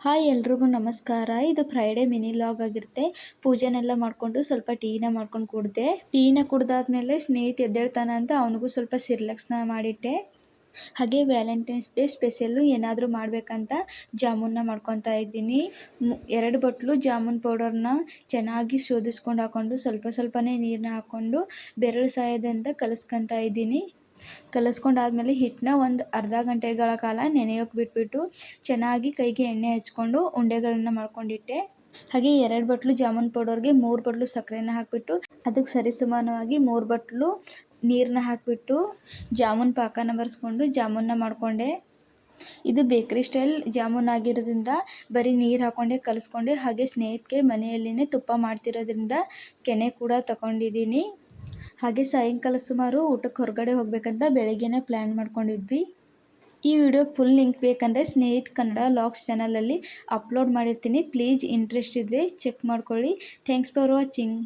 Hi ಎಲ್ರಿಗೂ ನಮಸ್ಕಾರ. ಇದು ಫ್ರೈಡೇ ಮಿನಿ ಲಾಗ್ ಆಗಿರುತ್ತೆ. ಪೂಜೆನೆಲ್ಲ ಮಾಡಿಕೊಂಡು ಸ್ವಲ್ಪ ಟೀನ ಮಾಡ್ಕೊಂಡು ಕುಡಿದೆ. ಟೀನ ಕುಡ್ದಾದ್ಮೇಲೆ ಸ್ನೇಹಿತ ಎದ್ದೇಳ್ತಾನೆ ಅಂತ ಅವನಿಗೂ ಸ್ವಲ್ಪ ಸಿರ್ಲಕ್ಸ್ನ ಮಾಡಿಟ್ಟೆ. ಹಾಗೆ ವ್ಯಾಲೆಂಟೈನ್ಸ್ ಡೇ ಸ್ಪೆಷಲ್ಲು ಏನಾದರೂ ಮಾಡಬೇಕಂತ ಜಾಮೂನ್ನ ಮಾಡ್ಕೊತಾ ಇದ್ದೀನಿ. 2 ಬಟ್ಲು ಜಾಮೂನ್ ಪೌಡರ್ನ ಚೆನ್ನಾಗಿ ಶೋಧಿಸ್ಕೊಂಡು ಹಾಕ್ಕೊಂಡು ಸ್ವಲ್ಪನೇ ನೀರನ್ನ ಹಾಕ್ಕೊಂಡು ಬೆರಳು ಸಹಾಯದಿಂದ ಕಲಿಸ್ಕೊತಾ ಇದ್ದೀನಿ. ಕಲಿಸ್ಕೊಂಡಾದ್ಮೇಲೆ ಹಿಟ್ಟನ್ನ ಒಂದು ಅರ್ಧ ಗಂಟೆಗಳ ಕಾಲ ನೆನೆಯೋಕೆ ಬಿಟ್ಬಿಟ್ಟು ಚೆನ್ನಾಗಿ ಕೈಗೆ ಎಣ್ಣೆ ಹಚ್ಕೊಂಡು ಉಂಡೆಗಳನ್ನ ಮಾಡ್ಕೊಂಡಿಟ್ಟೆ. ಹಾಗೆ 2 ಬಟ್ಲು ಜಾಮೂನ್ ಪೌಡರ್ಗೆ 3 ಬಟ್ಲು ಸಕ್ಕರೆನ ಹಾಕಿಬಿಟ್ಟು ಅದಕ್ಕೆ ಸರಿಸಮಾನವಾಗಿ 3 ಬಟ್ಲು ನೀರನ್ನ ಹಾಕಿಬಿಟ್ಟು ಜಾಮೂನ್ ಪಾಕನ ಬರೆಸ್ಕೊಂಡು ಜಾಮೂನ್ನ ಮಾಡಿಕೊಂಡೆ. ಇದು ಬೇಕ್ರಿ ಸ್ಟೈಲ್ ಜಾಮೂನ್ ಆಗಿರೋದ್ರಿಂದ ಬರೀ ನೀರು ಹಾಕ್ಕೊಂಡೆ ಕಲಿಸ್ಕೊಂಡೆ. ಹಾಗೆ ಸ್ನೇಹಿತಗೆ ಮನೆಯಲ್ಲಿನೇ ತುಪ್ಪ ಮಾಡ್ತಿರೋದ್ರಿಂದ ಕೆನೆ ಕೂಡ ತಗೊಂಡಿದ್ದೀನಿ. ಹಾಗೆ ಸಾಯಂಕಾಲ ಸುಮಾರು ಊಟಕ್ಕೆ ಹೊರಗಡೆ ಹೋಗಬೇಕಂತ ಬೆಳಗ್ಗೆನೇ ಪ್ಲ್ಯಾನ್ ಮಾಡ್ಕೊಂಡಿದ್ವಿ. ಈ ವಿಡಿಯೋ ಫುಲ್ ಲಿಂಕ್ ಬೇಕಂದರೆ ಸ್ನೇಹಿತ್ ಕನ್ನಡ ಲಾಗ್ಸ್ ಚಾನಲಲ್ಲಿ ಅಪ್ಲೋಡ್ ಮಾಡಿರ್ತೀನಿ. ಪ್ಲೀಸ್ ಇಂಟ್ರೆಸ್ಟ್ ಇದ್ದರೆ ಚೆಕ್ ಮಾಡ್ಕೊಳ್ಳಿ. Thanks for watching.